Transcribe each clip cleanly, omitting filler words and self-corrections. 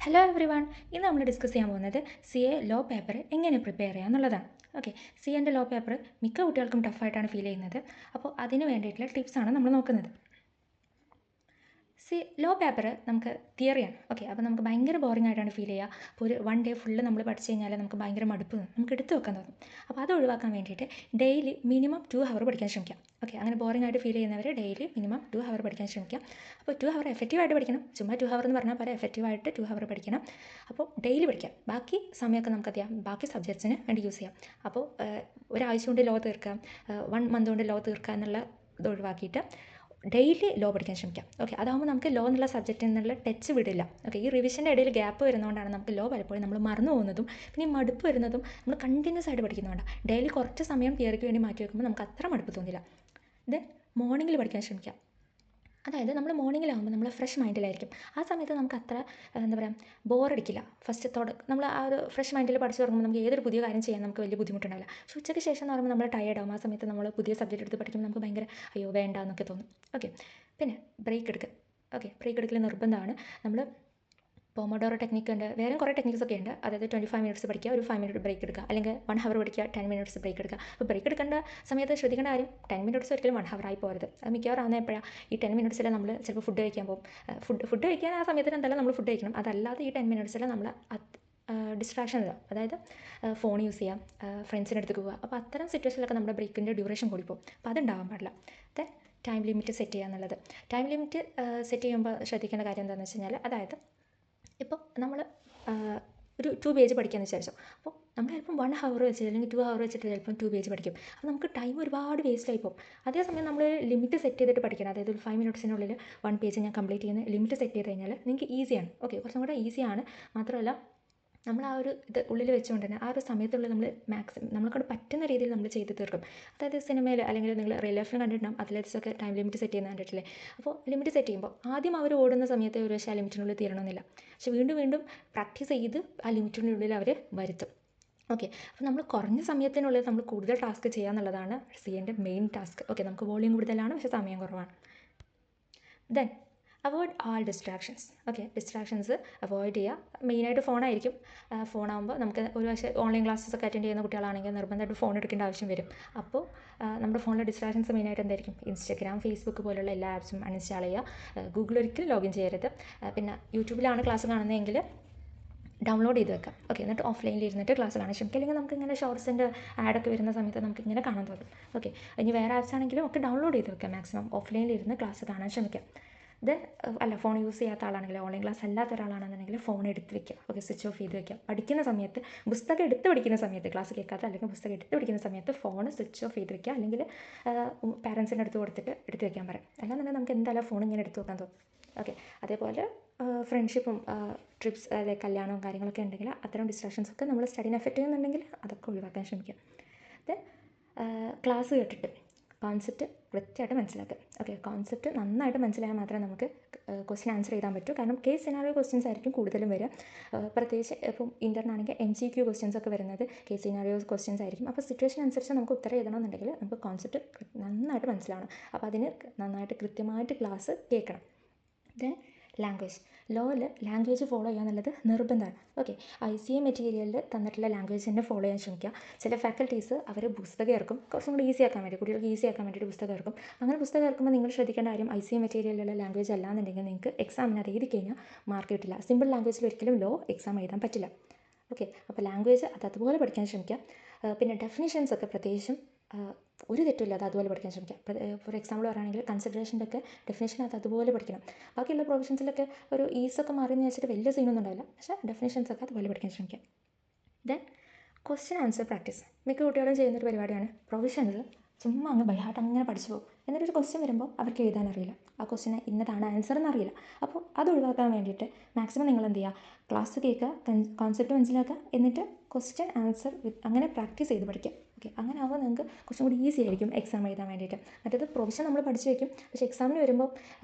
Hello every one. ഇന്ന് നമ്മൾ discuss ചെയ്യാൻ പോകുന്നത് സി എ ലോ പേപ്പർ എങ്ങനെ പ്രിപ്പയർ ചെയ്യുക എന്നുള്ളതാണ്. ഓക്കെ, സി എൻ്റെ ലോ പേപ്പർ മിക്ക കുട്ടികൾക്കും ടഫായിട്ടാണ് ഫീൽ ചെയ്യുന്നത്. അപ്പോൾ അതിന് വേണ്ടിയിട്ടുള്ള ടിപ്സാണ് നമ്മൾ നോക്കുന്നത്. ലോ പേപ്പർ നമുക്ക് തിയറിയാണ്. ഓക്കെ, അപ്പോൾ നമുക്ക് ഭയങ്കര ബോറിംഗ് ആയിട്ടാണ് ഫീൽ ചെയ്യുക. അപ്പോൾ ഒരു 1 ഡേ ഫുള്ള് നമ്മൾ പഠിച്ചു കഴിഞ്ഞാൽ നമുക്ക് ഭയങ്കര മടുപ്പ് തോന്നും, നമുക്ക് എടുത്ത് വെക്കാൻ തോന്നും. അപ്പോൾ അത് ഒഴിവാക്കാൻ വേണ്ടിയിട്ട് ഡെയിലി മിനിമം 2 ഹവർ പഠിക്കാൻ ശ്രമിക്കാം. ഓക്കെ, അങ്ങനെ ബോറിംഗ് ആയിട്ട് ഫീൽ ചെയ്യുന്നവർ ഡെയിലി മിനിമം 2 ഹവർ പഠിക്കാൻ ശ്രമിക്കാം. അപ്പോൾ 2 ഹവർ എഫക്റ്റീവായിട്ട് പഠിക്കണം. ചുമ്മാ 2 ഹവർ എന്ന് പറഞ്ഞാൽ പോലെ എഫക്റ്റീവായിട്ട് 2 ഹവർ പഠിക്കണം. അപ്പോൾ ഡെയിലി പഠിക്കാം. ബാക്കി സമയമൊക്കെ നമുക്ക് ചെയ്യാം, ബാക്കി സബ്ജക്ട്സിന് വേണ്ടി യൂസ് ചെയ്യാം. അപ്പോൾ ഒരാഴ്ച കൊണ്ട് ലോ തീർക്കാം, 1 മന്ത് കൊണ്ട് ലോ തീർക്കുക എന്നുള്ള ഇത് ഒഴിവാക്കിയിട്ട് ഡെയിലി ലോ പഠിക്കാൻ ശ്രമിക്കാം. ഓക്കെ, അതാകുമ്പോൾ നമുക്ക് ലോ എന്നുള്ള സബ്ജക്റ്റിൽ നിന്നുള്ള ടച്ച് വിടില്ല. ഓക്കെ, ഈ റിവിഷൻ്റെ ഇടയിൽ ഗ്യാപ്പ് വരുന്നതുകൊണ്ടാണ് നമുക്ക് ലോ പലപ്പോഴും നമ്മൾ മറന്നു പോകുന്നതും പിന്നെ ഈ മടുപ്പ് വരുന്നതും നമ്മൾ കണ്ടിന്യൂസ് ആയിട്ട് പഠിക്കുന്നതുകൊണ്ടാണ്. ഡെയിലി കുറച്ച് സമയം തിയറിക്ക് വേണ്ടി മാറ്റി വെക്കുമ്പോൾ നമുക്ക് അത്ര മടുപ്പ് തോന്നില്ല. ദെൻ മോർണിംഗിൽ പഠിക്കാൻ ശ്രമിക്കാം. അതായത് നമ്മൾ മോർണിംഗിലാകുമ്പോൾ നമ്മൾ ഫ്രഷ് മൈൻഡിലായിരിക്കും. ആ സമയത്ത് നമുക്ക് അത്ര എന്താ പറയുക, ബോറടിക്കില്ല. നമ്മൾ ആ ഒരു ഫ്രഷ് മൈൻഡിൽ പഠിച്ച് തുടങ്ങുമ്പോൾ നമുക്ക് ഏതൊരു പുതിയ കാര്യം ചെയ്യാൻ നമുക്ക് വലിയ ബുദ്ധിമുട്ടുണ്ടാവില്ല. പക്ഷേ ഉച്ചയ്ക്ക് ശേഷം എന്ന് പറയുമ്പോൾ നമ്മൾ ടയേർഡ് ആകും. ആ സമയത്ത് നമ്മൾ പുതിയ സബ്ജക്റ്റ് എടുത്ത് പഠിക്കുമ്പോൾ നമുക്ക് ഭയങ്കര അയ്യോ വേണ്ട എന്നൊക്കെ തോന്നും. ഓക്കെ, പിന്നെ ബ്രേക്ക് എടുക്കുക. ഓക്കെ, ബ്രേക്ക് എടുക്കൽ നിർബന്ധമാണ്. നമ്മൾ പോമോഡോറോ ടെക്നിക്ക് ഉണ്ട്, വേറെ കുറേ ടെക്നിക്സ് ഒക്കെ ഉണ്ട്. അതായത് 25 മിനിറ്റ്സ് പഠിക്കുക, ഒരു 5 മിനിറ്റ് ബ്രേക്ക് എടുക്കുക, അല്ലെങ്കിൽ 1 ഹവർ പഠിക്കുക, 10 മിനിറ്റ്സ് ബ്രേക്ക് എടുക്കുക. അപ്പോൾ ബ്രേക്ക് എടുക്കേണ്ട സമയത്ത് ശ്രദ്ധിക്കേണ്ട കാര്യം 10 മിനിറ്റ്സ് ഒരിക്കലും 1 ഹവർ ആയി പോകരുത്. അത് മിക്കവാറും ആകുന്ന എപ്പോഴാണ്, ഈ 10 മിനിറ്റ്സിൽ നമ്മൾ ചിലപ്പോൾ ഫുഡ് കഴിക്കാൻ പോകും. ഫുഡ് കഴിക്കാൻ ആ സമയത്തിന് എന്തായാലും നമ്മൾ ഫുഡ് കഴിക്കണം. അതല്ലാതെ ഈ 10 മിനിറ്റ്സിൽ നമ്മൾ ഡിസ്ട്രാക്ഷൻ ഇല്ല. അതായത് ഫോൺ യൂസ് ചെയ്യാം, ഫ്രണ്ട്സിൻ്റെ അടുത്ത് പോവുക. അപ്പോൾ അത്തരം സിറ്റുവേഷനിലൊക്കെ നമ്മുടെ ബ്രേക്കിൻ്റെ ഡ്യൂറേഷൻ കൂടിപ്പോകും. അപ്പോൾ അതുണ്ടാകാൻ പാടില്ല. ദെൻ ടൈം ലിമിറ്റ് സെറ്റ് ചെയ്യുക എന്നുള്ളത്. ടൈം ലിമിറ്റ് സെറ്റ് ചെയ്യുമ്പോൾ ശ്രദ്ധിക്കേണ്ട കാര്യം എന്താണെന്ന് വെച്ച് കഴിഞ്ഞാൽ, അതായത് ഇപ്പോൾ നമ്മൾ ഒരു 2 പേജ് പഠിക്കാമെന്ന് വിചാരിച്ചോ. അപ്പോൾ നമ്മൾ ചിലപ്പം 1 ഹവർ വെച്ചിട്ട് അല്ലെങ്കിൽ 2 ഹവർ വെച്ചിട്ട് ചിലപ്പം 2 പേജ് പഠിക്കും. അപ്പോൾ നമുക്ക് ടൈം ഒരുപാട് വേസ്റ്റ് ആയി പോകും. അതേസമയം നമ്മൾ ലിമിറ്റ് സെറ്റ് ചെയ്തിട്ട് പഠിക്കണം. അതായത് ഒരു 5 മിനിറ്റ്സിനുള്ളിൽ 1 പേജ് ഞാൻ കംപ്ലീറ്റ് ചെയ്യുന്ന ലിമിറ്റ് സെറ്റ് ചെയ്ത് കഴിഞ്ഞാൽ നിങ്ങൾക്ക് ഈസിയാണ്. ഓക്കെ, കുറച്ചും കൂടെ ഈസിയാണ്. മാത്രമല്ല നമ്മൾ ആ ഒരു ഇത് ഉള്ളിൽ വെച്ചുകൊണ്ട് തന്നെ ആ ഒരു സമയത്തുള്ളിൽ നമ്മൾ മാക്സിമം നമ്മളെക്കൊണ്ട് പറ്റുന്ന രീതിയിൽ നമ്മൾ ചെയ്ത് തീർക്കും. അതായത് സിനിമയിൽ അല്ലെങ്കിൽ നിങ്ങൾ റിയൽ ലൈഫിൽ കണ്ടിട്ടുണ്ടാകും, അത്ലറ്റ്സൊക്കെ ടൈം ലിമിറ്റ് സെറ്റ് ചെയ്യുന്നത് കണ്ടിട്ടില്ലേ. അപ്പോൾ ലിമിറ്റ് സെറ്റ് ചെയ്യുമ്പോൾ ആദ്യം അവർ ഓടുന്ന സമയത്ത് ഒരു പക്ഷേ ആ ലിമിറ്റിനുള്ളിൽ തീരണമെന്നില്ല. പക്ഷേ വീണ്ടും വീണ്ടും പ്രാക്ടീസ് ചെയ്ത് ആ ലിമിറ്റിനുള്ളിൽ അവർ വരുത്തും. ഓക്കെ, അപ്പോൾ നമ്മൾ കുറഞ്ഞ സമയത്തിനുള്ളിൽ നമ്മൾ കൂടുതൽ ടാസ്ക് ചെയ്യുക എന്നുള്ളതാണ് സിൻ്റെ മെയിൻ ടാസ്ക്. ഓക്കെ, നമുക്ക് വോളിയം കൂടുതലാണ് പക്ഷേ സമയം കുറവാണ്. ദെൻ അവോയ്ഡ് ആൾ ഡിസ്ട്രാക്ഷൻസ്. ഓക്കെ, ഡിസ്ട്രാക്ഷൻസ് അവോയ്ഡ് ചെയ്യുക. മെയിനായിട്ട് ഫോണായിരിക്കും. ഫോണാകുമ്പോൾ നമുക്ക് ഒരു പക്ഷേ ഓൺലൈൻ ക്ലാസ്സസ് ഒക്കെ അറ്റൻഡ് ചെയ്യുന്ന കുട്ടികളാണെങ്കിൽ നിർബന്ധമായിട്ട് ഫോൺ എടുക്കേണ്ട ആവശ്യം വരും. അപ്പോൾ നമ്മുടെ ഫോണിലെ ഡിസ്ട്രാക്ഷൻസ് മെയിനായിട്ട് എന്തായിരിക്കും, ഇൻസ്റ്റഗ്രാം, ഫേസ്ബുക്ക് പോലുള്ള എല്ലാ ആപ്സും അൺഇൻസ്റ്റാൾ ചെയ്യുക. ഗൂഗിൾ ഒരിക്കലും ലോഗിൻ ചെയ്യരുത്. പിന്നെ യൂട്യൂബിലാണ് ക്ലാസ് കാണുന്നതെങ്കിൽ ഡൗൺലോഡ് ചെയ്ത് വെക്കാം. ഓക്കെ, എന്നിട്ട് ഓഫ്ലൈനിൽ ഇരുന്നിട്ട് ക്ലാസ് കാണാൻ ശ്രമിക്കുക. അല്ലെങ്കിൽ നമുക്ക് ഇങ്ങനെ ഷോർട്സിൻ്റെ ആഡൊക്കെ വരുന്ന സമയത്ത് നമുക്ക് ഇങ്ങനെ കാണാൻ തോന്നും. ഓക്കെ, ഇനി വേറെ ആപ്സ് ആണെങ്കിലും ഒക്കെ ഡൗൺലോഡ് ചെയ്ത് വെക്കാം. മാക്സിമം ഓഫ്ലൈനിൽ ഇരുന്ന് ക്ലാസ് കാണാൻ ശ്രമിക്കാം. ദെൻ ഫോൺ യൂസ് ചെയ്യാത്ത ആളാണെങ്കിൽ, ഓൺലൈൻ ക്ലാസ് അല്ലാത്ത ഒരാളാണെന്നുണ്ടെങ്കിൽ ഫോൺ എടുത്ത് വെക്കുക. ഓക്കെ, സ്വിച്ച് ഓഫ് ചെയ്ത് വെക്കുക. പഠിക്കുന്ന സമയത്ത്, പുസ്തകം എടുത്ത് പഠിക്കുന്ന സമയത്ത്, ക്ലാസ് കേൾക്കാത്ത അല്ലെങ്കിൽ പുസ്തകം എടുത്ത് പഠിക്കുന്ന സമയത്ത് ഫോൺ സ്വിച്ച് ഓഫ് ചെയ്ത് വെക്കുക. അല്ലെങ്കിൽ പാരൻസിൻ്റെ അടുത്ത് കൊടുത്തിട്ട് എടുത്ത് വെക്കാൻ പറയാം. അല്ലാന്നുണ്ടെങ്കിൽ നമുക്ക് എന്തായാലും ഫോൺ ഇങ്ങനെ എടുത്ത് വെക്കാൻ തോന്നും. ഓക്കെ, അതേപോലെ ഫ്രണ്ട്ഷിപ്പും ട്രിപ്സ്, അതായത് കല്യാണവും കാര്യങ്ങളൊക്കെ ഉണ്ടെങ്കിൽ അത്തരം ഡിസ്ട്രാക്ഷൻസ് ഒക്കെ നമ്മൾ സ്റ്റഡീനെ എഫക്റ്റ് ചെയ്യുന്നുണ്ടെങ്കിൽ അതൊക്കെ ഒഴിവാക്കാൻ ശ്രമിക്കാം. ദെൻ ക്ലാസ് കേട്ടിട്ട് കോൺസെപ്റ്റ് കൃത്യമായിട്ട് മനസ്സിലാക്കുക. ഓക്കെ, കോൺസെപ്റ്റ് നന്നായിട്ട് മനസ്സിലായാൽ മാത്രമേ നമുക്ക് ക്വസ്റ്റ്യൻ ആൻസർ ചെയ്താൻ പറ്റൂ. കാരണം കേസ് സിനാറിയോ ക്വസ്റ്റ്യൻസ് ആയിരിക്കും കൂടുതലും വരിക. പ്രത്യേകിച്ച് ഇപ്പം ഇൻ്റർനാണെങ്കിൽ MCQ ക്വസ്റ്റ്യൻസ് ഒക്കെ വരുന്നത് കേസ് സിനാറിയോ ക്വസ്റ്റ്യൻസ് ആയിരിക്കും. അപ്പോൾ സിറ്റുവേഷൻ അനുസരിച്ച് നമുക്ക് ഉത്തരം എഴുതണമെന്നുണ്ടെങ്കിൽ നമുക്ക് കോൺസെപ്റ്റ് നന്നായിട്ട് മനസ്സിലാവണം. അപ്പോൾ അതിന് നന്നായിട്ട് കൃത്യമായിട്ട് ക്ലാസ് കേൾക്കണം. Then language. ലോയിൽ ലാംഗ്വേജ് ഫോളോ ചെയ്യുക എന്നുള്ളത് നിർബന്ധമാണ്. ഓക്കെ, ICA മെറ്റീരിയലിൽ തന്നിട്ടുള്ള ലാംഗ്വേജ് തന്നെ ഫോളോ ചെയ്യാൻ ശ്രമിക്കുക. ചില ഫാക്കൽറ്റീസ് അവർ പുസ്തകം ഇറക്കും, കുറച്ചും കൂടി ഈസി ആക്കാൻ വേണ്ടി, കുട്ടികൾക്ക് ഈസി ആക്കാൻ വേണ്ടിയിട്ട് പുസ്തകം ഇറക്കും. അങ്ങനെ പുസ്തകം ഇറക്കുമ്പോൾ നിങ്ങൾ ശ്രദ്ധിക്കേണ്ട കാര്യം, ICA മെറ്റീരിയലിലുള്ള ലാംഗ്വേജ് അല്ലാന്നുണ്ടെങ്കിൽ നിങ്ങൾക്ക് എക്സാമിന് അത് എഴുതി കഴിഞ്ഞാൽ മാർക്ക് കിട്ടില്ല. സിമ്പിൾ ലാംഗ്വേജിൽ ഒരിക്കലും ലോ എക്സാം എഴുതാൻ പറ്റില്ല. ഓക്കെ, അപ്പോൾ ലാംഗ്വേജ് അതുപോലെ പഠിക്കാൻ ശ്രമിക്കുക. പിന്നെ ഡെഫിനിഷൻസ് ഒക്കെ പ്രത്യേകിച്ചും ഒരു തെറ്റില്ല, അത് അതുപോലെ പഠിക്കാൻ ശ്രമിക്കാം. ഫോർ എക്സാമ്പിൾ പറയുകയാണെങ്കിൽ കൺസിഡറേഷൻ്റെ ഒക്കെ ഡെഫിനേഷൻ അതുപോലെ പഠിക്കണം. ബാക്കിയുള്ള പ്രൊവിഷൻസിലൊക്കെ ഒരു ഈസൊക്കെ മാറിയെന്ന് വെച്ചിട്ട് വലിയ സീനൊന്നും ഉണ്ടാവില്ല, പക്ഷേ ഡെഫിനേഷൻസ് ഒക്കെ അതുപോലെ പഠിക്കാൻ ശ്രമിക്കാം. Then question answer practice. മിക്ക കുട്ടികളും ചെയ്യുന്നൊരു പരിപാടിയാണ്, പ്രൊവിഷൻസ് ചുമ്മാ അങ്ങ് ബൈഹാർട്ട് അങ്ങനെ പഠിച്ചു പോകും. എന്നിട്ടൊരു ക്വസ്റ്റ്യൻ വരുമ്പോൾ അവർക്ക് എഴുതാൻ അറിയില്ല, ആ ക്വസ്റ്റ്യന് ഇന്നതാണ് ആൻസർ എന്നറിയില്ല. അപ്പോൾ അത് ഒഴിവാക്കാൻ വേണ്ടിയിട്ട് മാക്സിമം നിങ്ങൾ എന്ത് ചെയ്യുക, ക്ലാസ് കേൾക്കുക, കോൺസെപ്റ്റ് മനസ്സിലാക്കുക, എന്നിട്ട് ക്വസ്റ്റ്യൻ ആൻസർ അങ്ങനെ പ്രാക്ടീസ് ചെയ്ത് പഠിക്കുക. ഓക്കെ, അങ്ങനെ ആകുമ്പോൾ നിങ്ങൾക്ക് കുറച്ചും കൂടി ഈസി ആയിരിക്കും എക്സാം എഴുതാൻ വേണ്ടിയിട്ട്. മറ്റേത് പ്രൊവിഷൻ നമ്മൾ പഠിച്ചു വയ്ക്കും, പക്ഷേ എക്സാമിന് വരുമ്പോൾ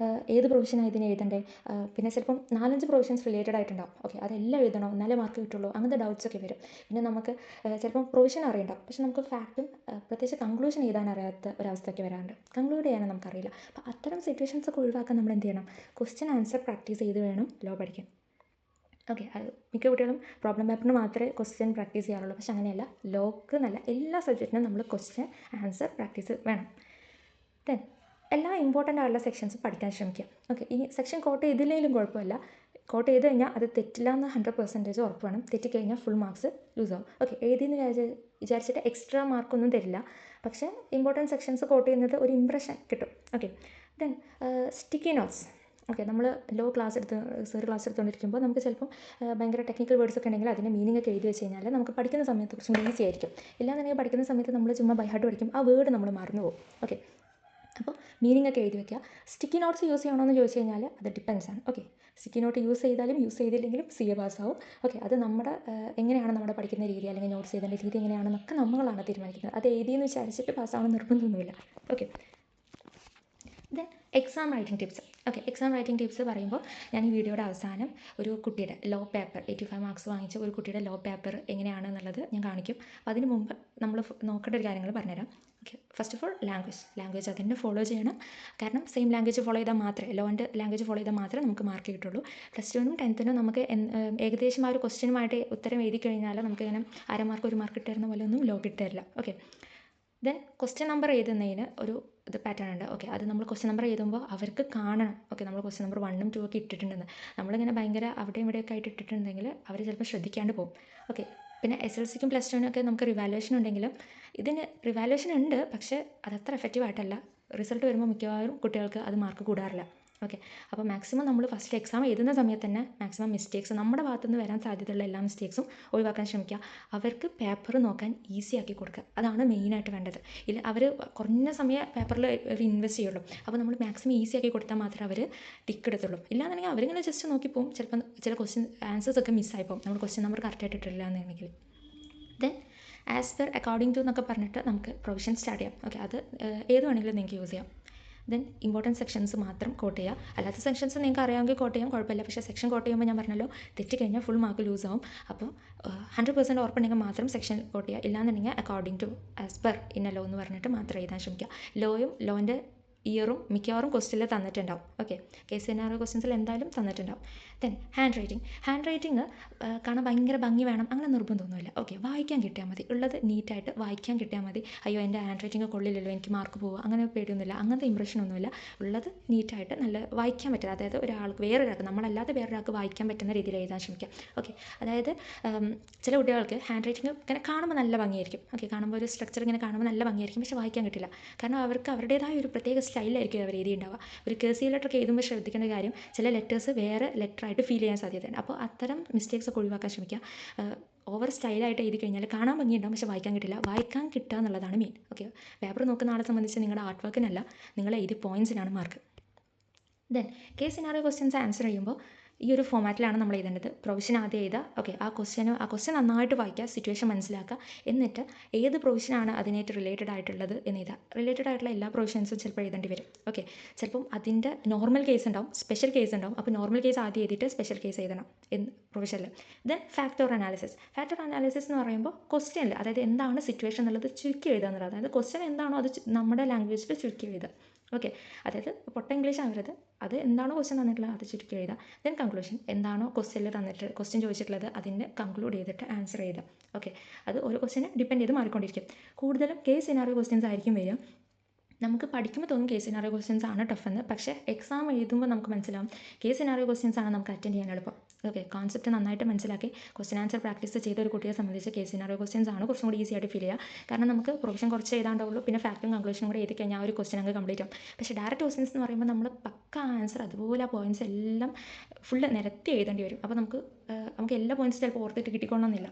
ഏത് പ്രൊവിഷനാണ് ഇതിന് എഴുതണ്ടേ, പിന്നെ ചിലപ്പം 4-5 പ്രൊവിഷൻസ് റിലേറ്റഡ് ആയിട്ടുണ്ടാവും. ഓക്കെ, അതെല്ലാം എഴുതണോ എന്നാലേ മാർക്ക് കിട്ടുള്ളൂ, അങ്ങനത്തെ ഡൗട്ട്സ് ഒക്കെ വരും. പിന്നെ നമുക്ക് ചിലപ്പം പ്രൊവിഷൻ അറിയണ്ടാവും, പക്ഷേ നമുക്ക് ഫാക്റ്റും പ്രത്യേകിച്ച് കൺക്ലൂഷൻ എഴുതാൻ അറിയാത്ത ഒരവസ്ഥയൊക്കെ വരാറുണ്ട്. കൺക്ലൂഡ് ചെയ്യാനും നമുക്കറിയില്ല. അപ്പോൾ അത്തരം സിറ്റുവേഷൻസ് ഒക്കെ ഒഴിവാക്കാൻ നമ്മൾ എന്ത് ചെയ്യണം, ക്വസ്റ്റ്യൻ ആൻസർ പ്രാക്ടീസ് ചെയ്ത് വേണം ലോ പഠിക്കാൻ. ഓക്കെ, അത് മിക്ക കുട്ടികളും പ്രോബ്ലം പേപ്പറിന് മാത്രമേ ക്വസ്റ്റ്യൻ പ്രാക്ടീസ് ചെയ്യാറുള്ളൂ. പക്ഷെ അങ്ങനെയല്ല, ലോക്ക് എന്നല്ല എല്ലാ സബ്ജക്റ്റിനും നമ്മൾ ക്വസ്റ്റ്യൻ ആൻസർ പ്രാക്ടീസ് വേണം. ദെൻ എല്ലാ ഇമ്പോർട്ടൻ്റ് ആയിട്ടുള്ള സെക്ഷൻസ് പഠിക്കാൻ ശ്രമിക്കുക. ഓക്കെ, ഈ സെക്ഷൻ കോട്ട് ചെയ്തില്ലെങ്കിലും കുഴപ്പമില്ല. കോട്ട് ചെയ്ത് കഴിഞ്ഞാൽ അത് തെറ്റില്ല എന്ന് 100% ഉറപ്പ് വേണം. തെറ്റിക്കഴിഞ്ഞാൽ ഫുൾ മാർക്സ് ലൂസ് ആവും. ഓക്കെ, എഴുതിയെന്ന് വിചാരിച്ചിട്ട് എക്സ്ട്രാ മാർക്കൊന്നും തരില്ല. പക്ഷേ ഇമ്പോർട്ടൻറ്റ് സെക്ഷൻസ് കോട്ട് ചെയ്യുന്നത് ഒരു ഇമ്പ്രഷൻ കിട്ടും. Okay, then sticky notes. Okay, നമ്മൾ ക്ലാസ് എടുത്തുകൊണ്ടിരിക്കുമ്പോൾ നമുക്ക് ചിലപ്പം ഭയങ്കര ടെക്നിക്കൽ വേർഡ്സ് ഒക്കെ ഉണ്ടെങ്കിൽ അതിൻ്റെ മീനിങ് ഒക്കെ എഴുതി വെച്ച് കഴിഞ്ഞാൽ നമുക്ക് പഠിക്കുന്ന സമയത്ത് കുറച്ചും കൂടി ഈസി ആയിരിക്കും. ഇല്ലാന്നുണ്ടെങ്കിൽ പഠിക്കുന്ന സമയത്ത് നമ്മൾ ചുമ്മാ ബൈ ഹാർട്ട് പഠിക്കും, ആ വേർഡ് നമ്മൾ മറന്നു പോകും. ഓക്കെ, അപ്പോൾ മീനിങ് ഒക്കെ എഴുതി വെക്കുക. സ്റ്റിക്കി നോട്ട്സ് യൂസ് ചെയ്യണമെന്ന് ചോദിച്ചു കഴിഞ്ഞാൽ അത് ഡിപ്പെൻസ് ആണ്. ഓക്കെ, സ്റ്റിക്കി നോട്ട് യൂസ് ചെയ്താലും യൂസ് ചെയ്തില്ലെങ്കിലും CA പാസ്സാവും. ഓക്കെ, അത് നമ്മുടെ എങ്ങനെയാണ് നമ്മുടെ പഠിക്കുന്ന രീതി അല്ലെങ്കിൽ നോട്ട്സ് ചെയ്തേണ്ട രീതി എങ്ങനെയാണെന്നൊക്കെ നമ്മളാണ് തീരുമാനിക്കുന്നത്. അത് എഴുതിയെന്ന് വിചാരിച്ചിട്ട് പാസ്സാവണം നിർബന്ധമൊന്നുമില്ല. Okay, then exam writing tips. Okay, exam writing tips പറയുമ്പോൾ ഞാൻ ഈ വീഡിയോയുടെ അവസാനം ഒരു കുട്ടിയുടെ ലോ പേപ്പർ 85 മാർക്സ് വാങ്ങിച്ച ഒരു കുട്ടിയുടെ ലോ പേപ്പർ എങ്ങനെയാണെന്നുള്ളത് ഞാൻ കാണിക്കും. അതിന് മുമ്പ് നമ്മൾ നോക്കേണ്ട ഒരു കാര്യങ്ങൾ പറഞ്ഞുതരാം. Okay, first of all language അതിൻ്റെ ഫോളോ ചെയ്യണം. കാരണം സെയിം ലാംഗ്വേജ് ഫോളോ ചെയ്താൽ മാത്രമേ ലാംഗ്വേജ് ഫോളോ ചെയ്താൽ മാത്രമേ നമുക്ക് മാർക്ക് കിട്ടുള്ളൂ. +2നും 10നും നമുക്ക് ഏകദേശം ആ ഒരു ക്വസ്റ്റ്യനുമായിട്ട് ഉത്തരം എഴുതി കഴിഞ്ഞാൽ നമുക്ക് ഇങ്ങനെ 1/2 മാർക്ക് 1 മാർക്ക് കിട്ടുന്ന പോലെ ഒന്നും ലോ കിട്ടില്ല. ഓക്കെ, ദെൻ ക്വസ്റ്റ്യൻ നമ്പർ എഴുതുന്നതിന് ഒരു പാറ്റേൺ ഉണ്ട്. ഓക്കെ, അത് നമ്മൾ ക്വസ്റ്റ്യൻ നമ്പർ എഴുതുമ്പോൾ അവർക്ക് കാണണം. ഓക്കെ, നമ്മൾ ക്വസ്റ്റ്യൻ നമ്പർ 1ഉം 2ഉം ഒക്കെ ഇട്ടിട്ടുണ്ടെന്ന് നമ്മളിങ്ങനെ ഭയങ്കര അവിടെയും ഇവിടെയൊക്കെ ആയിട്ട് ഇട്ടിട്ടുണ്ടെങ്കിൽ അവർ ചിലപ്പോൾ ശ്രദ്ധിക്കാണ്ട് പോകും. ഓക്കെ, പിന്നെ SLCക്കും +2നൊക്കെ നമുക്ക് റിവാലുവേഷൻ ഉണ്ടെങ്കിലും ഇതിന് റിവാലുവേഷൻ ഉണ്ട്, പക്ഷേ അതത്ര എഫക്റ്റീവ് ആയിട്ടല്ല. റിസൾട്ട് വരുമ്പോൾ മിക്കവാറും കുട്ടികൾക്ക് അത് മാർക്ക് കൂടാറില്ല. ഓക്കെ, അപ്പോൾ മാക്സിമം നമ്മൾ ഫസ്റ്റ് എക്സാം എഴുതുന്ന സമയത്ത് തന്നെ മാക്സിമം മിസ്റ്റേക്സ് നമ്മുടെ ഭാഗത്തുനിന്ന് വരാൻ സാധ്യതയുള്ള എല്ലാ മിസ്റ്റേക്സും ഒഴിവാക്കാൻ ശ്രമിക്കുക. അവർക്ക് പേപ്പർ നോക്കാൻ ഈസി ആക്കി കൊടുക്കുക, അതാണ് മെയിനായിട്ട് വേണ്ടത്. ഇല്ല, അവർ കുറഞ്ഞ സമയം പേപ്പറിൽ ഇൻവെസ്റ്റ് ചെയ്യുള്ളൂ. അപ്പോൾ നമ്മൾ മാക്സിമം ഈസി ആക്കി കൊടുത്താൽ മാത്രമേ അവർ ടിക്ക് എടുത്തുള്ളൂ. ഇല്ലാന്നുണ്ടെങ്കിൽ അവരിങ്ങനെ ജസ്റ്റ് നോക്കിപ്പോവും. ചിലപ്പോൾ ചില ക്വസ്റ്റ്യൻ ആൻസേഴ്സ് ഒക്കെ മിസ്സായി പോകും, നമ്മൾ ക്വസ്റ്റ്യൻ നമ്പർ കറക്റ്റായിട്ട് ഇട്ടില്ല എന്നുണ്ടെങ്കിൽ. Then as per according to എന്നൊക്കെ പറഞ്ഞിട്ട് നമുക്ക് പ്രൊവിഷൻ സ്റ്റാർട്ട് ചെയ്യാം. ഓക്കെ, അത് ഏത് വേണമെങ്കിലും നിങ്ങൾക്ക് യൂസ് ചെയ്യാം. ദെൻ ഇമ്പോർട്ടൻറ്റ് സെക്ഷൻസ് മാത്രം കോട്ട് ചെയ്യുക. അല്ലാത്ത സെക്ഷൻസ് നിങ്ങൾക്ക് അറിയാമെങ്കിൽ കോട്ട് ചെയ്യാം, കുഴപ്പമില്ല. പക്ഷേ സെക്ഷൻ കോട്ട് ചെയ്യുമ്പോൾ ഞാൻ പറഞ്ഞല്ലോ, തെറ്റിക്കഴിഞ്ഞാൽ ഫുൾ മാർക്ക് ലൂസ് ആവും. അപ്പോൾ 100% ഉറപ്പുണ്ടെങ്കിൽ മാത്രം സെക്ഷൻ കോട്ട് ചെയ്യുക. ഇല്ലാന്നുണ്ടെങ്കിൽ അക്കോർഡിംഗ് ടു ആസ് പെർ ഇന്ന ലോ എന്ന് പറഞ്ഞിട്ട് മാത്രം എഴുതാൻ ശ്രമിക്കുക. ലോൻ്റെ ഇയറും മിക്കവാറും ക്വസ്റ്റ്യനിൽ തന്നിട്ടുണ്ടാവും. ഓക്കെ, കേസ് സിനാറിയോ ക്വസ്റ്റ്യൻസിൽ എന്തായാലും തന്നിട്ടുണ്ടാവും. ദെൻ ഹാൻഡ് റൈറ്റിംഗ് കാണാൻ ഭയങ്കര ഭംഗി വേണം അങ്ങനെ നിർബന്ധമൊന്നുമില്ല. ഓക്കെ, വായിക്കാൻ കിട്ടിയാൽ മതി, ഉള്ളത് നീറ്റായിട്ട് വായിക്കാൻ കിട്ടിയാൽ മതി. അയ്യോ എൻ്റെ ഹാൻഡ് റൈറ്റിംഗ് കൊള്ളില്ലല്ലോ, എനിക്ക് മാർക്ക് പോവുക, അങ്ങനെ പേടിയൊന്നുമില്ല, അങ്ങനത്തെ ഇമ്പ്രഷനൊന്നുമില്ല. ഉള്ളത് നീറ്റായിട്ട് നല്ല വായിക്കാൻ പറ്റുക, അതായത് വേറൊരാൾക്ക് നമ്മളല്ലാതെ വേറൊരാൾക്ക് വായിക്കാൻ പറ്റുന്ന രീതിയിൽ എഴുതാൻ ശ്രമിക്കുക. ഓക്കെ, അതായത് ചില കുട്ടികൾക്ക് ഹാൻഡ് റൈറ്റിംഗ് ഇങ്ങനെ കാണുമ്പോൾ നല്ല ഭംഗിയായിരിക്കും. ഓക്കെ, കാണുമ്പോൾ ഒരു സ്ട്രക്ചർ ഇങ്ങനെ കാണുമ്പോൾ നല്ല ഭംഗിയായിരിക്കും, പക്ഷേ വായിക്കാൻ കിട്ടില്ല. കാരണം അവർക്ക് അവരുടേതായ ഒരു പ്രത്യേക സ്റ്റൈലായിരിക്കും അവർ എഴുതിയിട്ടുണ്ടാവുക. ഒരു കേഴ്സീവ് ലെറ്റർ എഴുതുമ്പോൾ ശ്രദ്ധിക്കേണ്ട കാര്യം, ചില ലെറ്റേഴ്സ് വേറെ ലെറ്ററായിട്ട് ഫീൽ ചെയ്യാൻ സാധ്യതയുണ്ട്. അപ്പോൾ അത്തരം മിസ്റ്റേക്സ് ഒക്കെ ഒഴിവാക്കാൻ ശ്രമിക്കുക. ഓവർ സ്റ്റൈലായിട്ട് എഴുതി കഴിഞ്ഞാൽ കാണാൻ ഭംഗിയുണ്ടാവും, പക്ഷേ വായിക്കാൻ കിട്ടില്ല. വായിക്കാൻ കിട്ടുക എന്നുള്ളതാണ് മെയിൻ. ഓക്കെ, പേപ്പർ നോക്കുന്ന ആളെ സംബന്ധിച്ച് നിങ്ങളുടെ ആർട്ട് വർക്കിനല്ല, നിങ്ങൾ എഴുതി പോയിൻറ്റ്സിനാണ് mark. Then case scenario questions answer ചെയ്യുമ്പോൾ ഈ ഒരു ഫോമാറ്റിലാണ് നമ്മൾ എഴുതേണ്ടത്. പ്രൊവിഷൻ ആദ്യം എഴുതുക. ഓക്കെ, ആ ക്വസ്റ്റ്യൻ നന്നായിട്ട് വായിക്കുക, സിറ്റുവേഷൻ മനസ്സിലാക്കുക. എന്നിട്ട് ഏത് പ്രൊവിഷനാണ് അതിനായിട്ട് റിലേറ്റഡ് ആയിട്ടുള്ളത് എന്ന് എഴുതുക. റിലേറ്റഡ് ആയിട്ടുള്ള എല്ലാ പ്രൊവിഷൻസും ചിലപ്പോൾ എഴുതേണ്ടി വരും. ഓക്കെ, ചിലപ്പം അതിൻ്റെ നോർമൽ കേസ് ഉണ്ടാവും, സ്പെഷ്യൽ കേസ് ഉണ്ടാവും. അപ്പോൾ നോർമൽ കേസ് ആദ്യം എഴുതിയിട്ട് സ്പെഷ്യൽ കേസ് എഴുതണം പ്രൊവിഷനിൽ. ദെൻ ഫാക്ടർ അനാലിസിസ് എന്ന് പറയുമ്പോൾ ക്വസ്റ്റ്യനിൽ, അതായത് എന്താണ് സിറ്റുവേഷൻ എന്നുള്ളത് ചുരുക്കി എഴുതുക എന്നുള്ളത്. അതായത് ക്വസ്റ്റ്യൻ എന്താണോ അത് നമ്മുടെ ലാംഗ്വേജിൽ ചുരുക്കി എഴുതുക. ഓക്കെ, അതായത് പൊട്ട ഇംഗ്ലീഷ് ആവരുത്, അത് എന്താണോ ക്വസ്റ്റ്യൻ തന്നിട്ടുള്ളത് അത് ചുരുക്കി എഴുതുക. ദെൻ കൺക്ലൂഷൻ, എന്താണോ ക്വസ്റ്റ്യൻ ചോദിച്ചിട്ടുള്ളത് അതിൻ്റെ കൺക്ലൂഡ് ചെയ്തിട്ട് ആൻസർ എഴുതുക. ഓക്കെ, അത് ഓരോ ക്വസ്റ്റ്യനെ ഡിപ്പെൻഡ് ചെയ്ത് മാറിക്കൊണ്ടിരിക്കും. കൂടുതലും കേസ് സിനാറിയോ ക്വസ്റ്റ്യൻസ് ആയിരിക്കും വരിക. നമുക്ക് പഠിക്കുമ്പോൾ തോന്നും കേസ് സിനാറിയോ ക്വസ്റ്റ്യൻസ് ആണ് ടഫെന്ന്, പക്ഷേ എക്സാം എഴുതുമ്പോൾ നമുക്ക് മനസ്സിലാവും കേസ് സിനാറിയോ ക്വസ്റ്റ്യൻസ് ആണ് നമുക്ക് അറ്റൻഡ് ചെയ്യാൻ എളുപ്പം. ഓക്കെ, കോൺസെപ്റ്റ് നന്നായിട്ട് മനസ്സിലാക്കി ക്വസ്റ്റ്യൻ ആൻസർ പ്രാക്ടീസ് ചെയ്ത ഒരു കുട്ടിയെ സംബന്ധിച്ച് കേസ് സിനാറിയോ ക്വസ്റ്റ്യൻസ് ആണ് കുറച്ചും കൂടി ഈസി ആയിട്ട് ഫീൽ ചെയ്യുക. കാരണം നമുക്ക് പ്രൊവിഷൻ കുറച്ച് എഴുതാണ്ടാവുള്ളൂ, പിന്നെ ഫാക്റ്റും കൺക്ലൂഷനും കൂടി എഴുതി കഴിഞ്ഞാൽ ആ ഒരു ക്വസ്റ്റ്യൻ അങ്ങ് കംപ്ലീറ്റ് ആവും. പക്ഷേ ഡയറക്റ്റ് ക്വസ്റ്റ്യൻസ് എന്ന് പറയുമ്പോൾ നമ്മൾ പക്ക ആൻസർ അതുപോലെ ആ പോയിൻറ്റ്സ് എല്ലാം ഫുള്ള് നിരത്തി എഴുതേണ്ടി വരും. അപ്പോൾ നമുക്ക് എല്ലാ പോയിൻറ്റ്സ് ചിലപ്പോൾ ഓർത്തിട്ട് കിട്ടിക്കൊള്ളണമെന്നില്ല.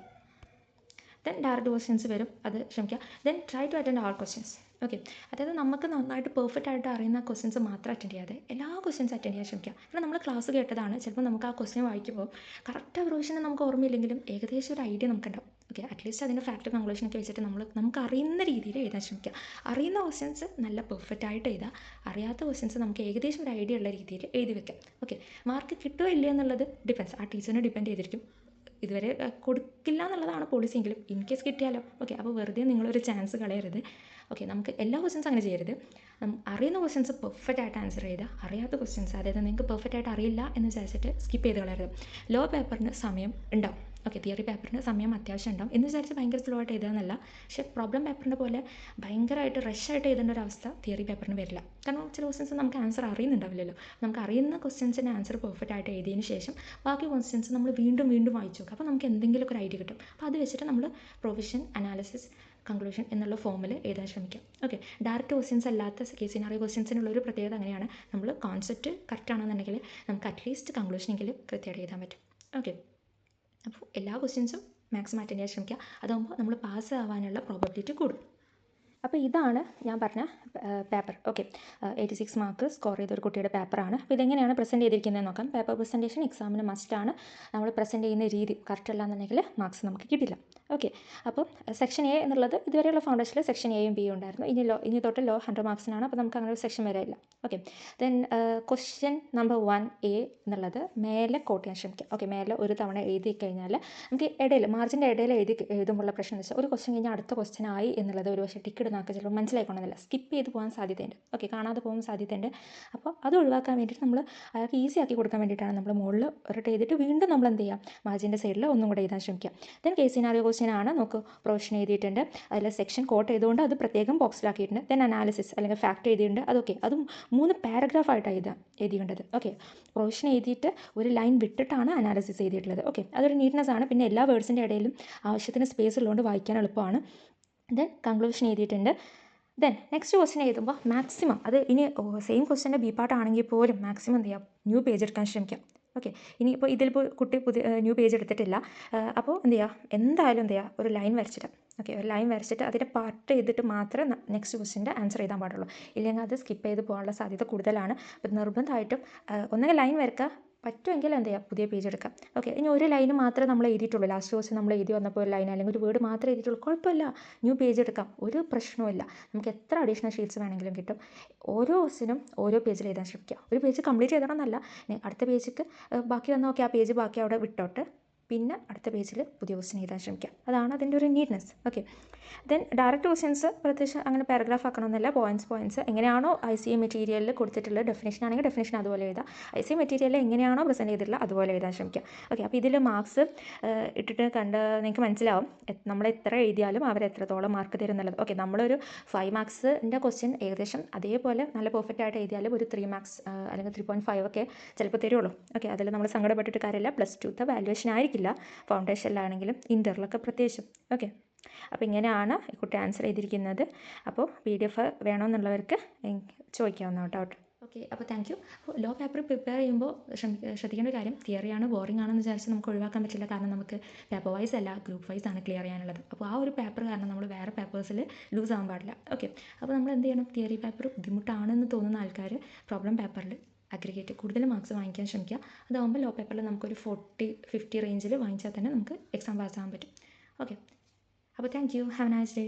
ദെൻ ഡയറക്റ്റ് ക്വസ്റ്റ്യൻസ് വരും, അത് ശ്രമിക്കുക. Then try to attend all questions. Okay, അതായത് നമുക്ക് നന്നായിട്ട് പെർഫെക്റ്റ് ആയിട്ട് അറിയുന്ന ക്വസ്റ്റ്യൻസ് മാത്രം അറ്റൻഡ് ചെയ്യാതെ എല്ലാ ക്വസ്റ്റ്യൻസ് അറ്റൻഡ് ചെയ്യാൻ ശ്രമിക്കുക. കാരണം നമ്മൾ ക്ലാസ് കേട്ടതാണ്, ചിലപ്പോൾ നമുക്ക് ആ ക്വസ്റ്റ്യൻ വായിക്കുമ്പോൾ കറക്റ്റ് പ്രൊവിഷന് നമുക്ക് ഓർമ്മയില്ലെങ്കിലും ഏകദേശം ഒരു ഐഡിയ നമുക്കുണ്ടാവും. ഓക്കെ, അറ്റ്ലീസ്റ്റ് അതിൻ്റെ ഫാക്ട് കൺക്ലൂഷനൊക്കെ വെച്ചിട്ട് നമുക്ക് അറിയുന്ന രീതിയിൽ എഴുതാൻ ശ്രമിക്കുക. അറിയുന്ന ക്വസ്റ്റ്യൻസ് നല്ല പെർഫെക്റ്റ് ആയിട്ട് എഴുതുക, അറിയാത്ത ക്വസ്റ്റ്യൻസ് നമുക്ക് ഏകദേശം ഒരു ഐഡിയ ഉള്ള രീതിയിൽ എഴുതി വെക്കാം. ഓക്കെ, മാർക്ക് കിട്ടുമോ ഇല്ല എന്നുള്ളത് ഡിപ്പെൻസ്, ആ ടീച്ചറിനെ ഡിപ്പെൻഡ് ചെയ്തിരിക്കും. ഇതുവരെ കൊടുക്കില്ല എന്നുള്ളതാണ് പോളിസി എങ്കിലും ഇൻ കേസ് കിട്ടിയാലോ. ഓക്കെ, അപ്പോൾ വെറുതെ നിങ്ങളൊരു ചാൻസ് കളയരുത്. ഓക്കെ, നമുക്ക് എല്ലാ ക്വസ്റ്റ്യൻസ് അങ്ങനെ ചെയ്യരുത്. അറിയുന്ന ക്വസ്റ്റ്യൻസ് പെർഫെക്റ്റ് ആയിട്ട് ആൻസർ ചെയ്താൽ, അറിയാത്ത ക്വസ്റ്റ്യൻസ് അതായത് നിങ്ങൾക്ക് പെർഫെക്റ്റ് ആയിട്ട് അറിയില്ല എന്ന് വിചാരിച്ചിട്ട് സ്കിപ്പ് ചെയ്ത് കളയരുത്. ലോ പേപ്പറിന് സമയം ഉണ്ടാവും. ഓക്കെ, തിയറി പേപ്പറിന് സമയം അത്യാവശ്യം ഉണ്ടാവും എന്ന് വിചാരിച്ച് ഭയങ്കര സ്ലോ ആയിട്ട് എഴുതാമെന്നല്ല. പക്ഷേ പ്രോബ്ലം പേപ്പറിൻ്റെ പോലെ ഭയങ്കരമായിട്ട് റഷായിട്ട് എഴുതേണ്ട ഒരു അവസ്ഥ തിയറി പേപ്പറിന് വരില്ല. കാരണം ചില ക്വസ്റ്റ്യൻസ് നമുക്ക് ആൻസർ അറിയുന്നുണ്ടാവില്ലല്ലോ. നമുക്ക് അറിയുന്ന ക്വസ്റ്റ്യൻസിൻ്റെ ആൻസർ പെർഫെക്റ്റ് ആയിട്ട് എഴുതിയതിന് ശേഷം ബാക്കി ക്വസ്റ്റ്യൻസ് നമ്മൾ വീണ്ടും വീണ്ടും വായിച്ചു നോക്കുക. അപ്പോൾ നമുക്ക് എന്തെങ്കിലുമൊക്കെ ഒരു ഐഡിയ കിട്ടും. അപ്പോൾ അത് വെച്ചിട്ട് നമ്മൾ പ്രൊവിഷൻ, അനാലിസിസ്, കൺക്ലൂഷൻ എന്നുള്ള ഫോമിൽ എഴുതാൻ ശ്രമിക്കാം. ഓക്കെ, ഡയറക്റ്റ് ക്വസ്റ്റ്യൻസ് അല്ലാത്ത കേസ് സിനാറിയോ ക്വസ്റ്റ്യൻസിനുള്ള ഒരു പ്രത്യേകത അങ്ങനെയാണ്. നമ്മൾ കോൺസെപ്റ്റ് കറക്റ്റ് ആണെന്നുണ്ടെങ്കിൽ നമുക്ക് അറ്റ്ലീസ്റ്റ് കൺക്ലൂഷനെങ്കിലും കൃത്യമായിട്ട് എഴുതാൻ പറ്റും. ഓക്കെ, അപ്പോൾ എല്ലാ ക്വസ്റ്റ്യൻസും മാക്സിമം അറ്റൻഡ് ചെയ്യാൻ ശ്രമിക്കുക. അതാകുമ്പോൾ നമ്മൾ പാസ് ആവാനുള്ള പ്രോബബിലിറ്റി കൂടും. അപ്പോൾ ഇതാണ് ഞാൻ പറഞ്ഞ പേപ്പർ. ഓക്കെ, 86 മാർക്ക് സ്കോർ ചെയ്ത ഒരു കുട്ടിയുടെ പേപ്പറാണ്. അപ്പോൾ ഇതെങ്ങനെയാണ് പ്രസൻറ്റ് ചെയ്തിരിക്കുന്നത് നോക്കാം. പേപ്പർ പ്രസൻറ്റേഷൻ എക്സാമിന് മസ്റ്റാണ്. നമ്മൾ പ്രസൻറ്റ് ചെയ്യുന്ന രീതി കറക്റ്റ് അല്ല എന്നുണ്ടെങ്കിൽ മാർക്സ് നമുക്ക് കിട്ടില്ല. ഓക്കെ, അപ്പോൾ സെക്ഷൻ എ എന്നുള്ളത് ഇതുവരെയുള്ള ഫൗണ്ടേഷനിൽ സെക്ഷൻ എയും ബിയും ഉണ്ടായിരുന്നു. ഇനി തൊട്ട് ലോ 100 മാർക്സിനാണ്. അപ്പോൾ നമുക്ക് അങ്ങനെ ഒരു സെക്ഷൻ വരില്ല. Okay, then question number 1A എന്നുള്ളത് മേലെ കോട്ട് ചെയ്യാൻ ശ്രമിക്കുക. ഓക്കെ, മേലെ ഒരു തവണ എഴുതി കഴിഞ്ഞാൽ നമുക്ക് ഇടയിൽ മാർജിൻ്റെ ഇടയിൽ എഴുതുമ്പോഴുള്ള പ്രശ്നം എന്ന് വെച്ചാൽ ഒരു ക്വസ്റ്റ്യൻ കഴിഞ്ഞാൽ അടുത്ത ക്വസ്റ്റ്യൻ ആയി എന്നുള്ളത് ഒരു പക്ഷേ ടിക്കറ്റ് നമുക്ക് ചിലപ്പോൾ മനസ്സിലായിക്കൊള്ളുന്നില്ല. സ്കിപ്പ് ചെയ്ത് പോകാൻ സാധ്യതയുണ്ട്. ഓക്കെ, കാണാതെ പോകാൻ സാധ്യതയുണ്ട്. അപ്പോൾ അത് ഒഴിവാക്കാൻ വേണ്ടിയിട്ട് നമ്മൾ അയാൾക്ക് ഈസി ആക്കി കൊടുക്കാൻ വേണ്ടിയിട്ടാണ് നമ്മൾ മുകളിൽ ഒരിട്ട് എഴുതിയിട്ട് വീണ്ടും നമ്മൾ എന്ത് ചെയ്യാം, മാർജിൻ്റെ സൈഡിൽ ഒന്നും കൂടെ എഴുതാൻ ശ്രമിക്കുക. ദെൻ കേസ് സിനാറിയോ ക്വസ്റ്റ്യൻ ആണ്. നമുക്ക് പ്രൊവിഷൻ എഴുതിയിട്ടുണ്ട്, അതിൽ സെക്ഷൻ കോട്ട് ചെയ്തുകൊണ്ട് അത് പ്രത്യേകം ബോക്സിലാക്കിയിട്ടുണ്ട്. ദെൻ അനാലിസിസ് അല്ലെങ്കിൽ ഫാക്ട് എഴുതിയിട്ടുണ്ട്. അതൊക്കെ അതും 3 പാരഗ്രാഫായിട്ടാണ് എഴുതിയിട്ടുള്ളത്. ഓക്കെ, പ്രൊവിഷൻ എഴുതിയിട്ട് ഒരു ലൈൻ വിട്ടിട്ടാണ് അനാലിസിസ് എഴുതിയിട്ടുള്ളത്. ഓക്കെ, അതൊരു നീറ്റ്നെസ് ആണ്. പിന്നെ എല്ലാ വേർഡ്സിൻ്റെ ഇടയിലും ആവശ്യത്തിന് സ്പേസ് ഉള്ളതുകൊണ്ട് വായിക്കാൻ എളുപ്പമാണ്. ദെൻ കൺക്ലൂഷൻ എഴുതിയിട്ടുണ്ട്. ദെൻ നെക്സ്റ്റ് ക്വസ്റ്റ്യൻ എഴുതുമ്പോൾ മാക്സിമം അത് ഇനി സെയിം ക്വസ്റ്റ്യൻ്റെ ബി പാർട്ട് ആണെങ്കിൽ പോലും മാക്സിമം എന്ത് ചെയ്യാം, ന്യൂ പേജ് എടുക്കാൻ ശ്രമിക്കാം. ഓക്കെ, ഇനിയിപ്പോൾ ഇതിലിപ്പോൾ കുട്ടി ന്യൂ പേജ് എടുത്തിട്ടില്ല. അപ്പോൾ എന്ത് ചെയ്യുക, എന്തായാലും എന്ത് ചെയ്യുക, ഒരു ലൈൻ വരച്ചിട്ട്, ഓക്കെ, ഒരു ലൈൻ വരച്ചിട്ട് അതിൻ്റെ പാർട്ട് ചെയ്തിട്ട് മാത്രമേ നെക്സ്റ്റ് ക്വസ്റ്റ്യൻ്റെ ആൻസർ എഴുതാൻ പാടുള്ളൂ. ഇല്ലെങ്കിൽ അത് സ്കിപ്പ് ചെയ്ത് പോകാനുള്ള സാധ്യത കൂടുതലാണ്. അപ്പോൾ നിർബന്ധമായിട്ടും ഒന്നുകിൽ ലൈൻ വരക്കുക, പറ്റുമെങ്കിൽ എന്ത് ചെയ്യുക, പുതിയ പേജ് എടുക്കാം. ഓക്കെ, ഇനി ഒരു ലൈന് മാത്രമേ നമ്മൾ എഴുതിയിട്ടുള്ളൂ. ലാസ്റ്റ് ക്വസ്റ്റ്യൻ നമ്മൾ എഴുതി വന്നപ്പോൾ ഒരു ലൈൻ അല്ലെങ്കിൽ ഒരു വേർഡ് മാത്രമേ എഴുതിയിട്ടുള്ളൂ, കുഴപ്പമില്ല, ന്യൂ പേജ് എടുക്കാം, ഒരു പ്രശ്നവുമില്ല. നമുക്ക് എത്ര അഡീഷണൽ ഷീറ്റ്സ് വേണമെങ്കിലും കിട്ടും. ഓരോ ക്വസ്റ്റ്യനും ഓരോ പേജിൽ എഴുതാൻ ശ്രമിക്കുക. ഒരു പേജ് കംപ്ലീറ്റ് ചെയ്തണം എന്നല്ല, അടുത്ത പേജിക്ക് ബാക്കി വന്നാൽ ഓക്കെ, ആ പേജ് ബാക്കി അവിടെ വിട്ടോട്ട്, പിന്നെ അടുത്ത പേജിൽ പുതിയ ക്വസ്റ്റ്യൻ എഴുതാൻ ശ്രമിക്കുക. അതാണ് അതിൻ്റെ ഒരു neatness. Okay, then direct questions പ്രത്യേകിച്ച് അങ്ങനെ പാരഗ്രാഫ് ആക്കണമെന്നില്ല. പോയിൻറ്റ്സ് എങ്ങനെയാണോ ICA മെറ്റീരിയലിൽ കൊടുത്തിട്ടുള്ള ഡെഫിനേഷൻ ആണെങ്കിൽ ഡെഫിനേഷൻ അതുപോലെ എഴുതാം. ICA മെറ്റീരിയലിൽ എങ്ങനെയാണോ പ്രസൻറ്റ് ചെയ്തിട്ടുള്ള അതുപോലെ എഴുതാൻ ശ്രമിക്കുക. ഓക്കെ, അപ്പോൾ ഇതിൽ മാർക്സ് ഇട്ടിട്ട് നിങ്ങൾക്ക് മനസ്സിലാവും നമ്മൾ എത്ര എഴുതിയാലും അവർ എത്രത്തോളം മാർക്ക് തരും എന്നുള്ളത്. ഓക്കെ, നമ്മളൊരു 5 മാർക്സിൻ്റെ ക്വസ്റ്റ്യൻ ഏകദേശം അതേപോലെ നല്ല പെർഫെക്റ്റ് ആയിട്ട് എഴുതിയാലും ഒരു 3 മാർക്സ് അല്ലെങ്കിൽ 3.5 ഒക്കെ ചിലപ്പോൾ തരുള്ളൂ. ഓക്കെ, അതിൽ നമ്മൾ സങ്കടപ്പെട്ടിട്ട് കാര്യമില്ല. +2 വാല്യുവേഷൻ ആയിരിക്കില്ല ഫൗണ്ടേഷനിലാണെങ്കിലും ഇൻ്ററിലൊക്കെ പ്രത്യേകിച്ചും. ഓക്കെ, അപ്പോൾ ഇങ്ങനെയാണ് ഈ കുട്ടി ആൻസർ ചെയ്തിരിക്കുന്നത്. അപ്പോൾ PDF വേണമെന്നുള്ളവർക്ക് ചോദിക്കാവുന്ന ഡൗട്ട്. ഓക്കെ, അപ്പോൾ താങ്ക് യു. അപ്പോൾ ലോ പേപ്പർ പ്രിപ്പയർ ചെയ്യുമ്പോൾ ശ്രദ്ധിക്കേണ്ട ഒരു കാര്യം, തിയറിയാണ് ബോറിംഗ് ആണെന്ന് വിചാരിച്ച് നമുക്ക് ഒഴിവാക്കാൻ പറ്റില്ല. കാരണം നമുക്ക് പേപ്പർ വൈസ് അല്ല, ഗ്രൂപ്പ് വൈസ് ആണ് ക്ലിയർ ചെയ്യാനുള്ളത്. അപ്പോൾ ആ ഒരു പേപ്പർ കാരണം നമ്മൾ വേറെ പേപ്പേഴ്സിൽ ലൂസ് ആകാൻ പാടില്ല. ഓക്കെ, അപ്പോൾ നമ്മൾ എന്ത് ചെയ്യണം, തിയറി പേപ്പർ ബുദ്ധിമുട്ടാണെന്ന് തോന്നുന്ന ആൾക്കാർ പ്രോബ്ലം പേപ്പറിൽ അഗ്രിഗേറ്റ് കൂടുതൽ മാർക്സ് വാങ്ങിക്കാൻ ശ്രമിക്കുക. അതാകുമ്പോൾ ലോ പേപ്പറിൽ നമുക്കൊരു 40-50 റേഞ്ചിൽ വാങ്ങിച്ചാൽ തന്നെ നമുക്ക് എക്സാം പാസ്സാകാൻ പറ്റും. ഓക്കെ, അപ്പോൾ thank you. Have A nice day.